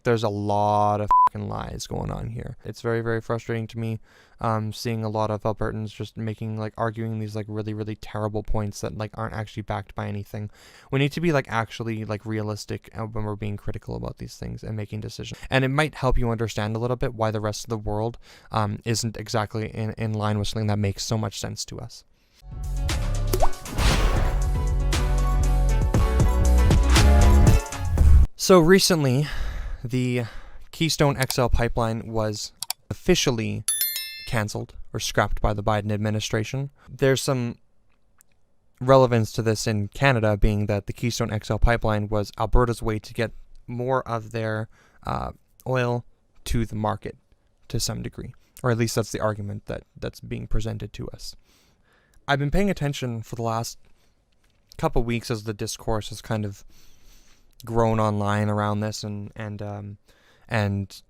there's a lot of fucking lies going on here. It's very, very frustrating to me, seeing a lot of Albertans just making, like, arguing these, like, really, really terrible points that, like, aren't actually backed by anything. We need to be, like, actually, like, realistic when we're being critical about these things and making decisions. And it might help you understand a little bit why the rest of the world isn't exactly in line with something that makes so much sense to us. So recently, the Keystone XL pipeline was officially canceled or scrapped by the Biden administration. There's some relevance to this in Canada, being that the Keystone XL pipeline was Alberta's way to get more of their oil to the market to some degree, or at least that's the argument that's being presented to us. I've been paying attention for the last couple weeks as the discourse has kind of grown online around this, and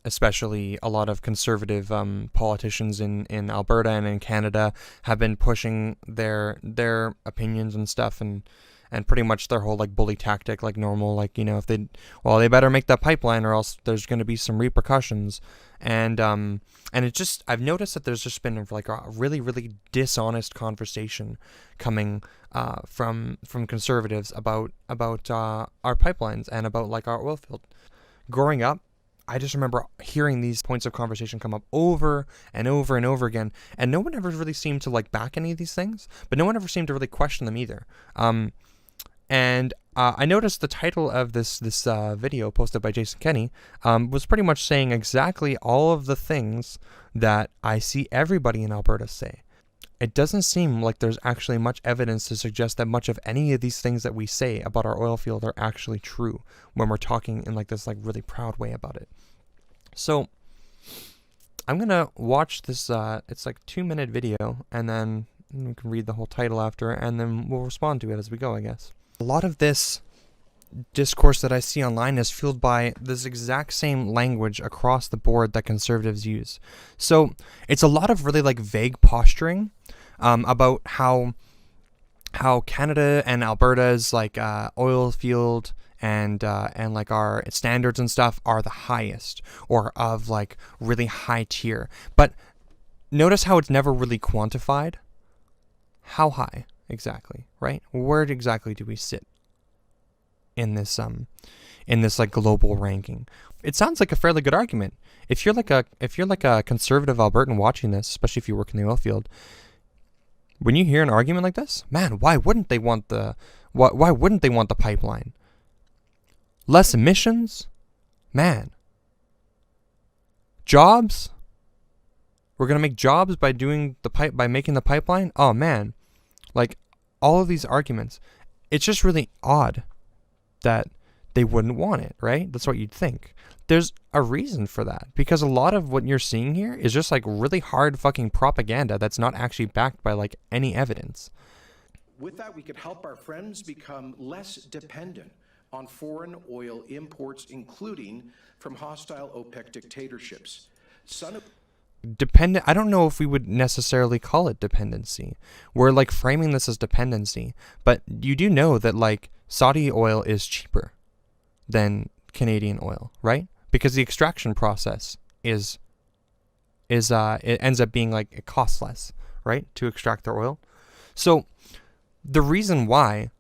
especially a lot of conservative politicians in Alberta and in Canada have been pushing their opinions and stuff, and pretty much their whole, like, bully tactic, like normal, like, you know, if they better make that pipeline or else there's going to be some repercussions. And it just, I've noticed that there's just been, like, a really, really dishonest conversation coming from conservatives about our pipelines and about, like, our oil field. Growing up, I just remember hearing these points of conversation come up over and over and over again, and no one ever really seemed to, like, back any of these things, but no one ever seemed to really question them either. And I noticed the title of this video posted by Jason Kenney was pretty much saying exactly all of the things that I see everybody in Alberta say. It doesn't seem like there's actually much evidence to suggest that much of any of these things that we say about our oil field are actually true when we're talking in, like, this, like, really proud way about it. So I'm gonna watch this. It's like 2-minute video, and then we can read the whole title after, and then we'll respond to it as we go, I guess. A lot of this discourse that I see online is fueled by this exact same language across the board that conservatives use. So it's a lot of really, like, vague posturing about how Canada and Alberta's, like, oil field and like our standards and stuff are the highest, or of, like, really high tier. But notice how it's never really quantified. How high exactly, right? Where exactly do we sit in this like global ranking? It sounds like a fairly good argument. If you're like a conservative Albertan watching this, especially if you work in the oil field, when you hear an argument like this, man, why wouldn't they want the pipeline? Less emissions? Man. Jobs? We're going to make jobs by making the pipeline? Oh man. Like, all of these arguments, it's just really odd that they wouldn't want it, right? That's what you'd think. There's a reason for that, because a lot of what you're seeing here is just, like, really hard fucking propaganda that's not actually backed by, like, any evidence. With that, we could help our friends become less dependent on foreign oil imports, including from hostile OPEC dictatorships. Dependent, I don't know if we would necessarily call it dependency. We're, like, framing this as dependency, but you do know that, like, Saudi oil is cheaper than Canadian oil, right? Because the extraction process is it ends up being, like, it costs less, right, to extract their oil. So the reason why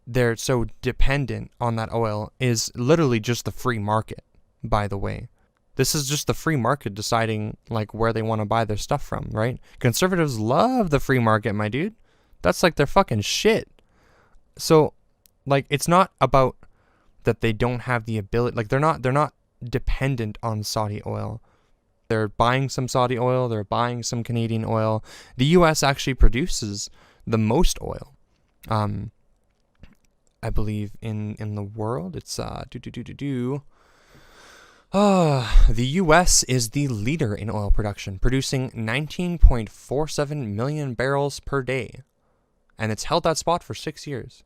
they're so dependent on that oil is literally just the free market, by the way. This is just the free market deciding, like, where they want to buy their stuff from, right? Conservatives love the free market, my dude. That's, like, their fucking shit. So, like, it's not about that they don't have the ability, like, they're not dependent on Saudi oil. They're buying some Saudi oil, they're buying some Canadian oil. The US actually produces the most oil. I believe in the world. It's the U.S. is the leader in oil production, producing 19.47 million barrels per day, and it's held that spot for 6 years.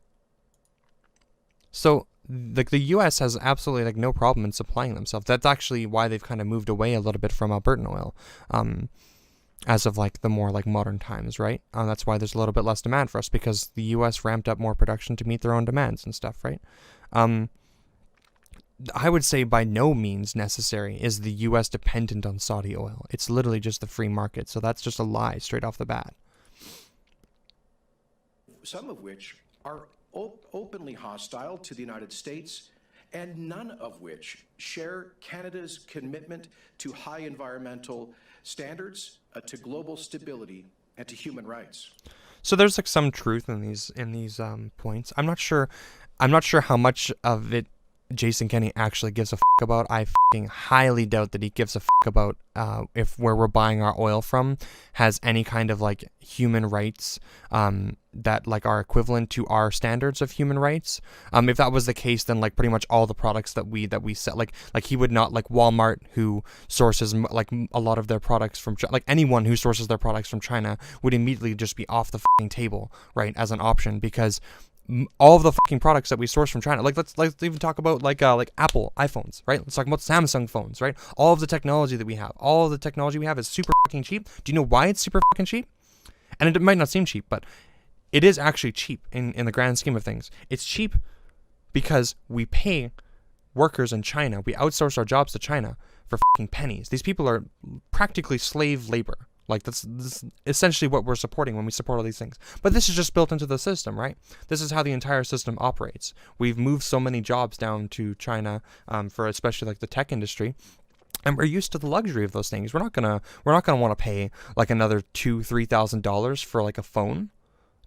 So, like, the U.S. has absolutely, like, no problem in supplying themselves. That's actually why they've kind of moved away a little bit from Albertan oil, as of, like, the more, like, modern times, right? That's why there's a little bit less demand for us, because the U.S. ramped up more production to meet their own demands and stuff, right? I would say by no means necessary is the U.S. dependent on Saudi oil. It's literally just the free market. So that's just a lie straight off the bat. Some of which are openly hostile to the United States, and none of which share Canada's commitment to high environmental standards, to global stability, and to human rights. So there's like some truth in these points. I'm not sure how much of it Jason Kenney actually gives a fuck about. I fucking highly doubt that he gives a fuck about if where we're buying our oil from has any kind of like human rights that like are equivalent to our standards of human rights. If that was the case, then like pretty much all the products that we sell, like he would not, like Walmart, who sources like a lot of their products from like anyone who sources their products from China would immediately just be off the fucking table, right, as an option, because all of the fucking products that we source from China, like let's even talk about like Apple iPhones, right? Let's talk about Samsung phones, right? All of the technology that we have, is super fucking cheap. Do you know why it's super fucking cheap? And it might not seem cheap, but it is actually cheap in the grand scheme of things. It's cheap because we pay workers in China. We outsource our jobs to China for fucking pennies. These people are practically slave labor. Like that's essentially what we're supporting when we support all these things. But this is just built into the system, right? This is how the entire system operates. We've moved so many jobs down to China for especially like the tech industry. And we're used to the luxury of those things. We're not gonna want to pay like another $2,000-$3,000 for like a phone.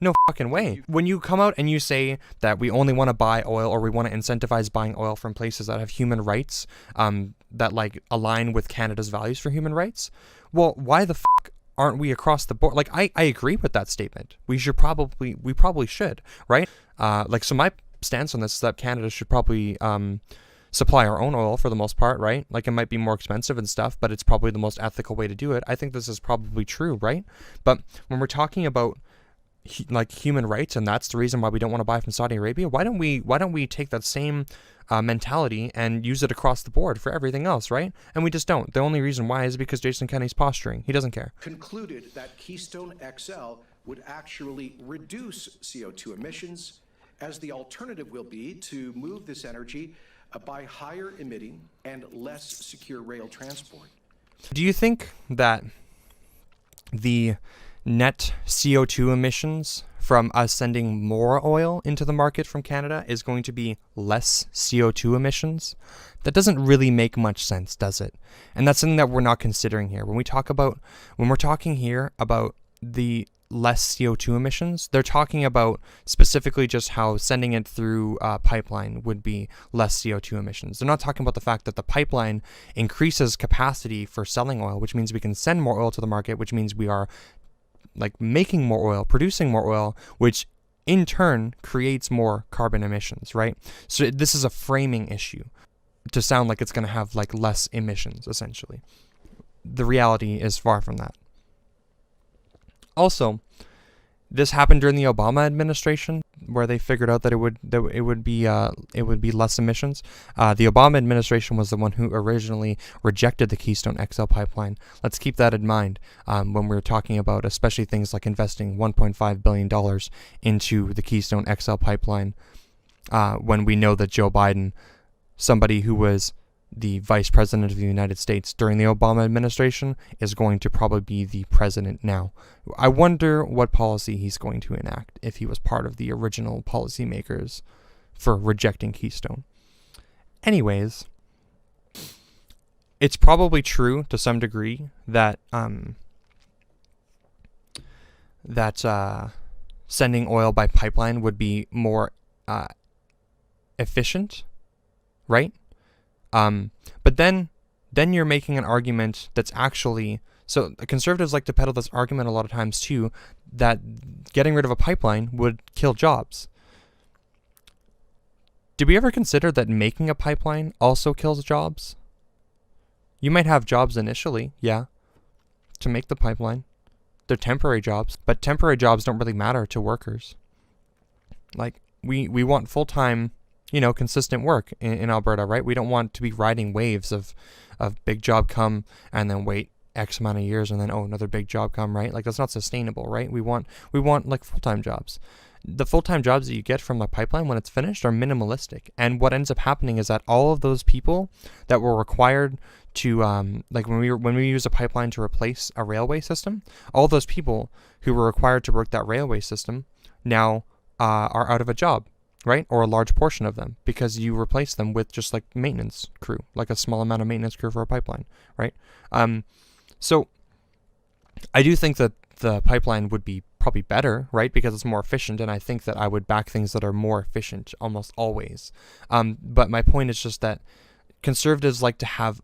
No fucking way. When you come out and you say that we only want to buy oil, or we want to incentivize buying oil from places that have human rights that like align with Canada's values for human rights, well, why the fuck aren't we across the board? Like I agree with that statement. We probably should, right? Like, so my stance on this is that Canada should probably supply our own oil for the most part, right? Like, it might be more expensive and stuff, but it's probably the most ethical way to do it. I think this is probably true, right? But when we're talking about like human rights, and that's the reason why we don't want to buy from Saudi Arabia, why don't we take that same mentality and use it across the board for everything else, right? And we just don't. The only reason why is because Jason Kenney's posturing. He doesn't care. Concluded that Keystone XL would actually reduce CO2 emissions, as the alternative will be to move this energy by higher emitting and less secure rail transport. Do you think that the net CO2 emissions from us sending more oil into the market from Canada is going to be less CO2 emissions? That doesn't really make much sense, does it? And that's something that we're not considering here. When we're talking here about the less CO2 emissions, they're talking about specifically just how sending it through a pipeline would be less CO2 emissions. They're not talking about the fact that the pipeline increases capacity for selling oil, which means we can send more oil to the market, which means we are like making more oil, producing more oil, which in turn creates more carbon emissions, right? So this is a framing issue to sound like it's going to have like less emissions, essentially. The reality is far from that. Also, this happened during the Obama administration, where they figured out that it would be less emissions. The Obama administration was the one who originally rejected the Keystone XL pipeline. Let's keep that in mind when we're talking about especially things like investing $1.5 billion into the Keystone XL pipeline, when we know that Joe Biden, somebody who was the vice president of the United States during the Obama administration, is going to probably be the president now. I wonder what policy he's going to enact if he was part of the original policymakers for rejecting Keystone. Anyways, it's probably true to some degree that sending oil by pipeline would be more efficient, right? But then you're making an argument that's actually, so conservatives like to peddle this argument a lot of times too, that getting rid of a pipeline would kill jobs. Did we ever consider that making a pipeline also kills jobs? You might have jobs initially, yeah, to make the pipeline. They're temporary jobs, but temporary jobs don't really matter to workers. Like, we want full-time, consistent work in Alberta, right? We don't want to be riding waves of big job come and then wait X amount of years and then, another big job come, right? Like, that's not sustainable, right? We want like full-time jobs. the full-time jobs that you get from the pipeline when it's finished are minimalistic. And what ends up happening is that all of those people that were required to, like when we use a pipeline to replace a railway system, all those people who were required to work that railway system now are out of a job, right? Or a large portion of them, because you replace them with just like maintenance crew, like a small amount of maintenance crew for a pipeline, right? So I do think that the pipeline would be probably better, right? Because it's more efficient, and I think that I would back things that are more efficient almost always. But my point is just that conservatives like to have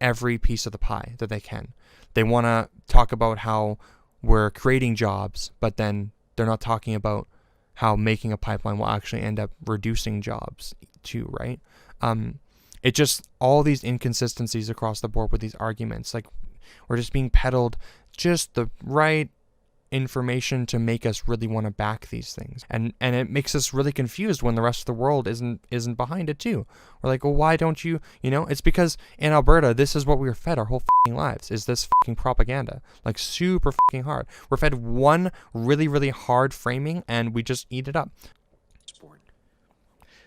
every piece of the pie that they can. They want to talk about how we're creating jobs, but then they're not talking about how making a pipeline will actually end up reducing jobs too, right? It just, all these inconsistencies across the board with these arguments, like we're just being peddled just the right information to make us really want to back these things, and it makes us really confused when the rest of the world isn't behind it too. We're like, well, why don't you know? It's because in Alberta, this is what we were fed our whole lives, is this propaganda, like super hard. We're fed one really hard framing, and we just eat it up.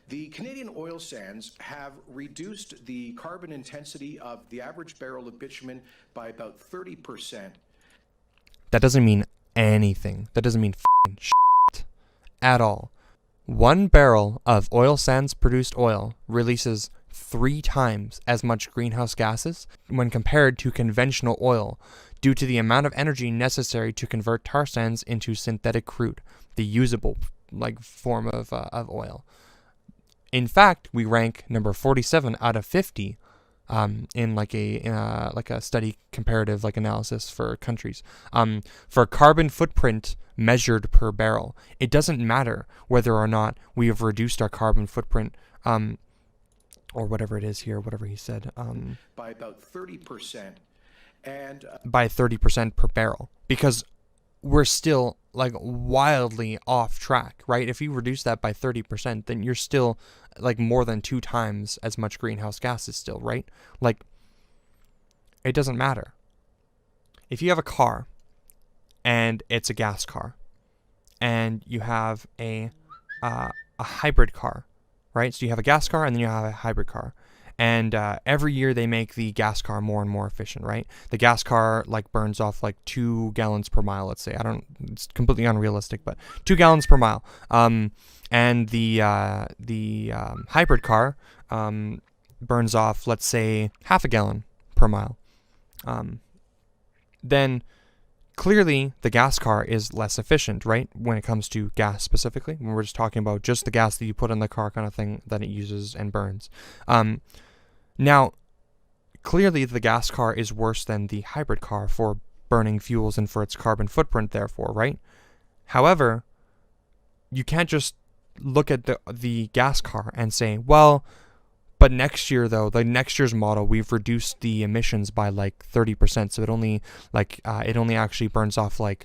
The Canadian oil sands have reduced the carbon intensity of the average barrel of bitumen by about 30%. That doesn't mean anything. That doesn't mean shit at all. 1 barrel of oil sands produced oil releases 3 times as much greenhouse gases when compared to conventional oil, due to the amount of energy necessary to convert tar sands into synthetic crude, the usable form of oil. In fact, we rank number 47 out of 50 in a study comparative analysis for countries. For carbon footprint measured per barrel, it doesn't matter whether or not we have reduced our carbon footprint, or whatever it is here, whatever he said, by about 30%, and by 30% per barrel, because we're still wildly off track, right? If you reduce that by 30%, then you're still more than 2 times as much greenhouse gases still, right? It doesn't matter. If you have a car and it's a gas car, and you have a hybrid car, right? So you have a gas car and then you have a hybrid car. And every year they make the gas car more and more efficient, right? The gas car burns off 2 gallons per mile, let's say. It's completely unrealistic, but 2 gallons per mile. And the hybrid car burns off, let's say, half a gallon per mile. Then clearly the gas car is less efficient, right? When it comes to gas specifically, when we're just talking about just the gas that you put in the car kind of thing that it uses and burns. Now, clearly the gas car is worse than the hybrid car for burning fuels and for its carbon footprint, therefore, right? However, you can't just look at the gas car and say, well, but next year though, next year's model, we've reduced the emissions by 30%, so it only actually burns off that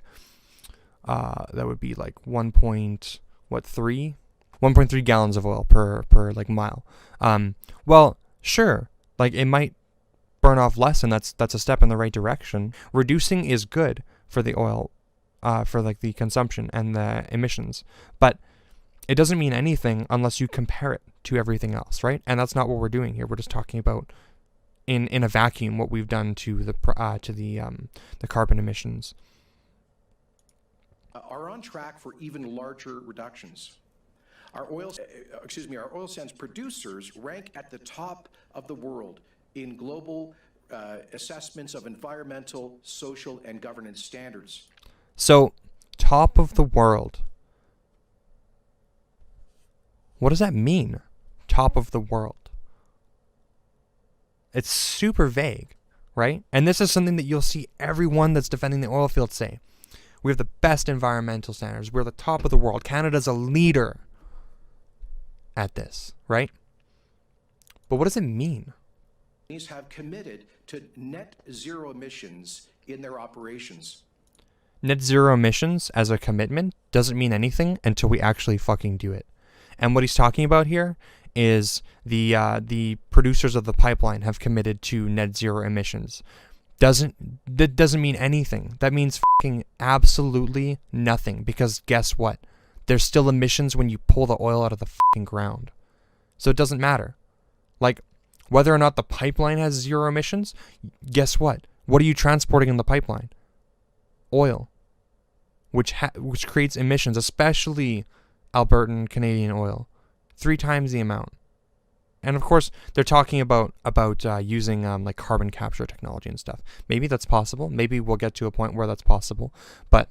would be 1.3 gallons of oil per mile. Well, sure, it might burn off less, and that's a step in the right direction. Reducing is good for the oil, for the consumption and the emissions, but it doesn't mean anything unless you compare it to everything else, right? And that's not what we're doing here. We're just talking about in a vacuum what we've done to the carbon emissions. Are on track for even larger reductions. Our oil sands producers rank at the top of the world in global assessments of environmental, social, and governance standards. So, top of the world. What does that mean? Top of the world. It's super vague, right? And this is something that you'll see everyone that's defending the oil field say. We have the best environmental standards. We're the top of the world. Canada's a leader at this, right? But what does it mean? Companies have committed to net zero emissions in their operations. Net zero emissions as a commitment doesn't mean anything until we actually fucking do it. And what he's talking about here is the producers of the pipeline have committed to net zero emissions. That doesn't mean anything. That means fucking absolutely nothing, because guess what? there's still emissions when you pull the oil out of the fucking ground. So it doesn't matter. Like, whether or not the pipeline has zero emissions, guess what? What are you transporting in the pipeline? Oil, which creates emissions, especially Albertan Canadian oil, 3 times the amount. And of course, they're talking about using like carbon capture technology and stuff. Maybe that's possible. Maybe we'll get to a point where that's possible. But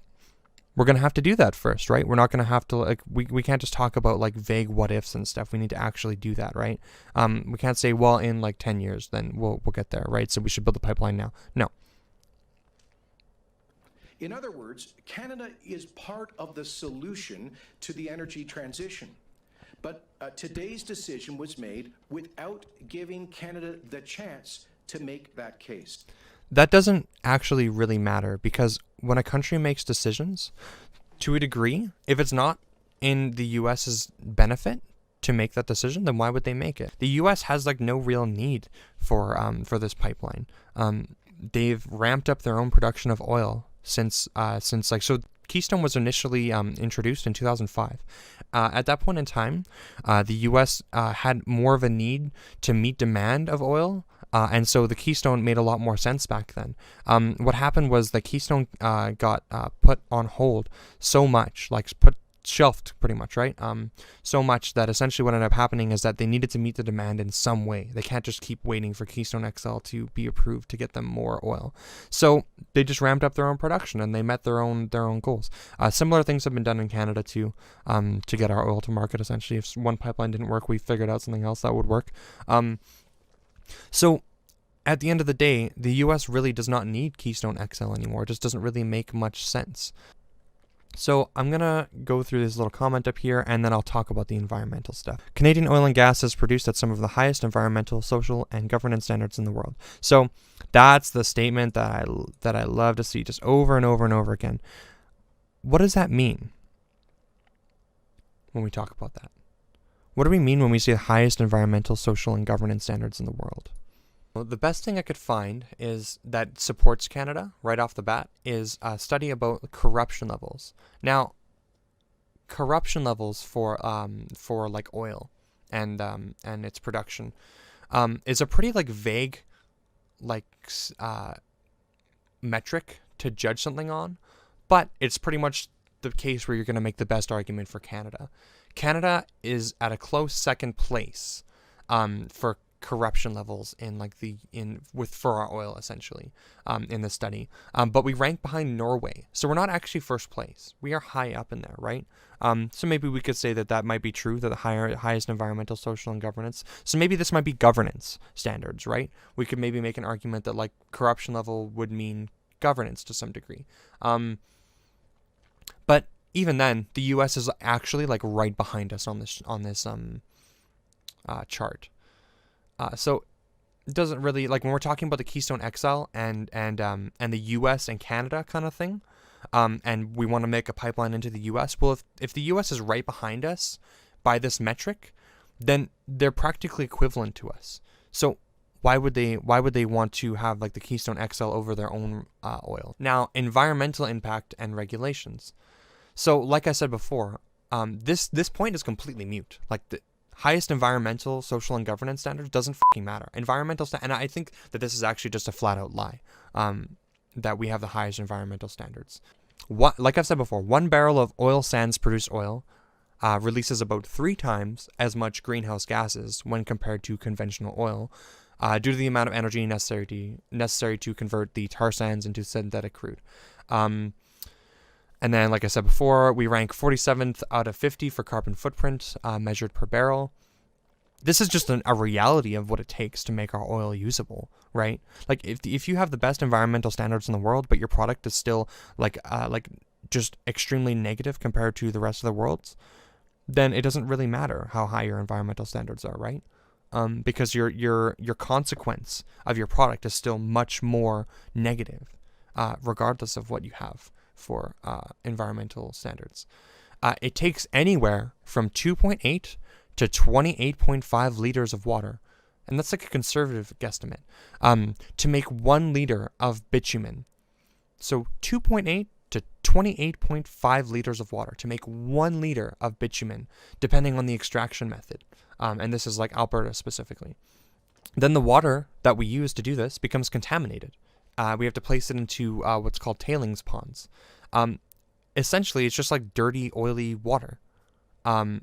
we're going to have to do that first, right? We're not going to have to, like, we can't just talk about like vague what ifs and stuff. We need to actually do that, right? We can't say, well, in like 10 years, then we'll get there, right? So we should build the pipeline now. No. In other words, Canada is part of the solution to the energy transition. But today's decision was made without giving Canada the chance to make that case. That doesn't actually really matter, because when a country makes decisions, to a degree, if it's not in the US's benefit to make that decision, then why would they make it? The US has like no real need for this pipeline. They've ramped up their own production of oil since Keystone was initially introduced in 2005. At that point in time, the U.S. Had more of a need to meet demand of oil, and so the Keystone made a lot more sense back then. What happened was the Keystone got put on hold so much, shelved pretty much, right? So much that essentially what ended up happening is that they needed to meet the demand in some way. They can't just keep waiting for Keystone XL to be approved to get them more oil. So they just ramped up their own production and they met their own goals. Similar things have been done in Canada to get our oil to market. Essentially, if one pipeline didn't work, we figured out something else that would work. So at the end of the day, the U.S. really does not need Keystone XL anymore. It just doesn't really make much sense. So I'm going to go through this little comment up here, and then I'll talk about the environmental stuff. Canadian oil and gas is produced at some of the highest environmental, social, and governance standards in the world. So that's the statement that I love to see just over and over and over again. What does that mean when we talk about that? What do we mean when we say the highest environmental, social, and governance standards in the world? Well, the best thing I could find is that supports Canada right off the bat is a study about corruption levels. Now, corruption levels for like oil and its production is a pretty like vague metric to judge something on, but it's pretty much the case where you're going to make the best argument for Canada. Canada is at a close second place for corruption levels for our oil, essentially, in the study, but we rank behind Norway, so we're not actually first place. We are high up in there, right? So maybe we could say that might be true, that the highest environmental, social, and governance. So maybe this might be governance standards, right? We could maybe make an argument that like corruption level would mean governance to some degree, but even then, the U.S. is actually like right behind us on this chart. So it doesn't really, like when we're talking about the Keystone XL and the US and Canada kind of thing, and we want to make a pipeline into the US, well, if the US is right behind us by this metric, then they're practically equivalent to us. So why would they want to have like the Keystone XL over their own oil? Now, environmental impact and regulations. So like I said before, this point is completely mute. Like the highest environmental, social, and governance standards doesn't fucking matter. And I think that this is actually just a flat out lie, that we have the highest environmental standards. Like I've said before, 1 barrel of oil sands produced oil releases about 3 times as much greenhouse gases when compared to conventional oil, due to the amount of energy necessary to convert the tar sands into synthetic crude. And then, like I said before, we rank 47th out of 50 for carbon footprint measured per barrel. This is just a reality of what it takes to make our oil usable, right? Like if you have the best environmental standards in the world, but your product is still like just extremely negative compared to the rest of the world's, then it doesn't really matter how high your environmental standards are, right? Because your consequence of your product is still much more negative, regardless of what you have for environmental standards. It takes anywhere from 2.8 to 28.5 liters of water, and that's like a conservative guesstimate, to make 1 liter of bitumen. So 2.8 to 28.5 liters of water to make 1 liter of bitumen, depending on the extraction method. And this is like Alberta specifically. Then the water that we use to do this becomes contaminated. We have to place it into what's called tailings ponds. Essentially, it's just like dirty, oily water. Have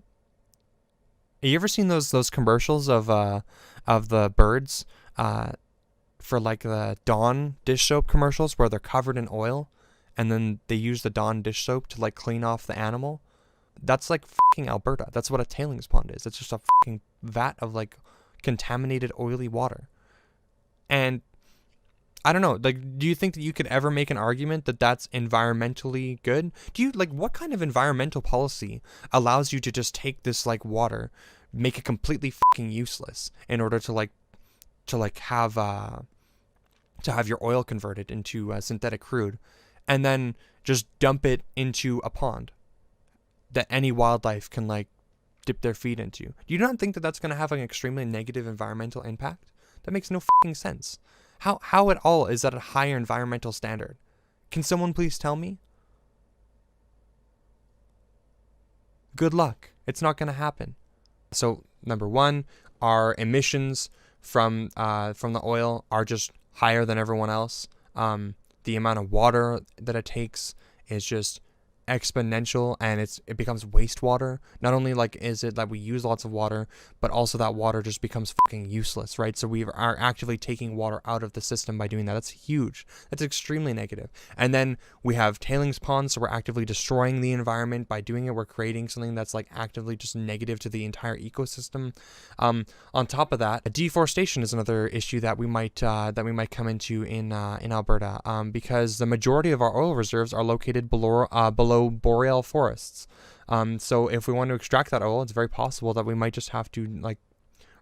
you ever seen those commercials of the birds for like the Dawn dish soap commercials where they're covered in oil, and then they use the Dawn dish soap to like clean off the animal? That's like fucking Alberta. That's what a tailings pond is. It's just a fucking vat of like contaminated oily water. And I don't know, like, do you think that you could ever make an argument that that's environmentally good? Do you, like, what kind of environmental policy allows you to just take this, like, water, make it completely fucking useless in order to have your oil converted into synthetic crude, and then just dump it into a pond that any wildlife can, like, dip their feet into? Do you not think that that's going to have an extremely negative environmental impact? That makes no fucking sense. How at all is that a higher environmental standard? Can someone please tell me? Good luck. It's not going to happen. So, number one, our emissions from the oil are just higher than everyone else. The amount of water that it takes is just exponential, and it becomes wastewater. Not only like is it that we use lots of water, but also that water just becomes fucking useless, right? So we are actively taking water out of the system by doing that. That's huge. That's extremely negative. And then we have tailings ponds, so we're actively destroying the environment. By doing it, we're creating something that's like actively just negative to the entire ecosystem. On top of that, deforestation is another issue that we might come into in Alberta, because the majority of our oil reserves are located below boreal forests. So if we want to extract that oil, it's very possible that we might just have to like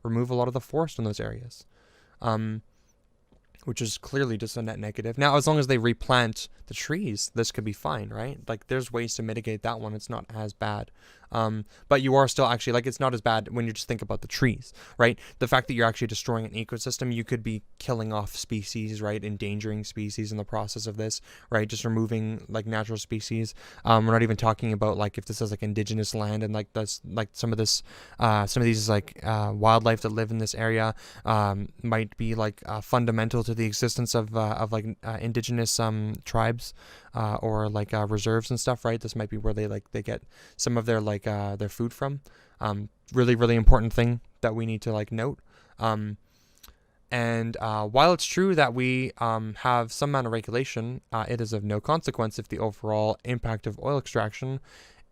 remove a lot of the forest in those areas, which is clearly just a net negative. Now, as long as they replant the trees, this could be fine, right? Like, there's ways to mitigate that one. It's not as bad. But you are still actually, like, it's not as bad when you just think about the trees, right? The fact that you're actually destroying an ecosystem, you could be killing off species, right? Endangering species in the process of this, right? Just removing, like, natural species. We're not even talking about, like, if this is, like, indigenous land and, like, that's, like, some of these, like, wildlife that live in this area might be, like, fundamental to the existence of indigenous tribes or like reserves and stuff, right? This might be where they get some of their their food from. Really, really important thing that we need to like note. And while it's true that we have some amount of regulation, it is of no consequence if the overall impact of oil extraction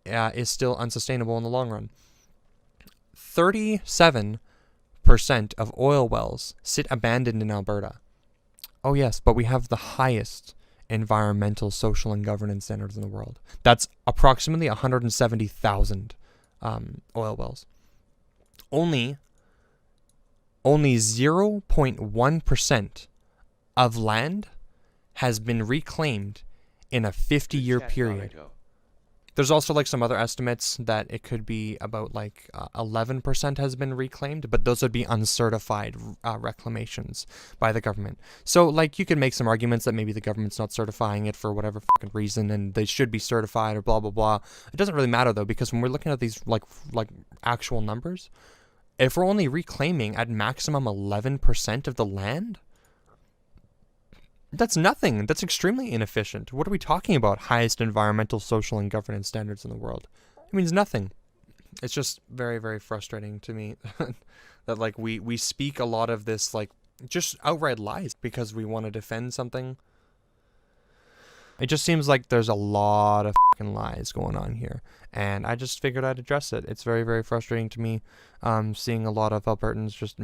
is still unsustainable in the long run. 37% of oil wells sit abandoned in Alberta. Oh yes, but we have the highest environmental, social, and governance standards in the world. That's approximately 170,000 oil wells. Only 0.1% of land has been reclaimed in a 50-year period. There's also like some other estimates that it could be about like 11% has been reclaimed, but those would be uncertified reclamations by the government. So like you could make some arguments that maybe the government's not certifying it for whatever fucking reason, and they should be certified or blah blah blah. It doesn't really matter though, because when we're looking at these like actual numbers, if we're only reclaiming at maximum 11% of the land, that's nothing. That's extremely inefficient. What are we talking about? Highest environmental, social, and governance standards in the world. It means nothing. It's just very, very frustrating to me that like we speak a lot of this like just outright lies because we want to defend something. It just seems like there's a lot of fucking lies going on here, and I just figured I'd address it. It's very, very frustrating to me, seeing a lot of Albertans just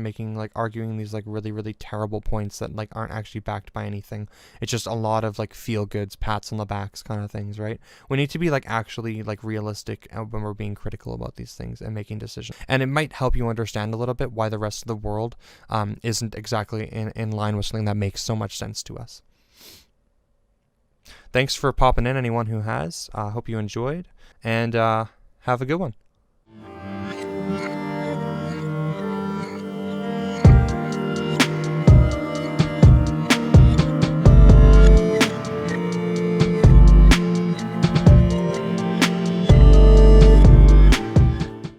arguing these like really, really terrible points that like aren't actually backed by anything. It's just a lot of like feel goods, pats on the backs kind of things, right? We need to be like actually like realistic when we're being critical about these things and making decisions. And it might help you understand a little bit why the rest of the world isn't exactly in line with something that makes so much sense to us. Thanks for popping in, anyone who has. Hope you enjoyed, and have a good one.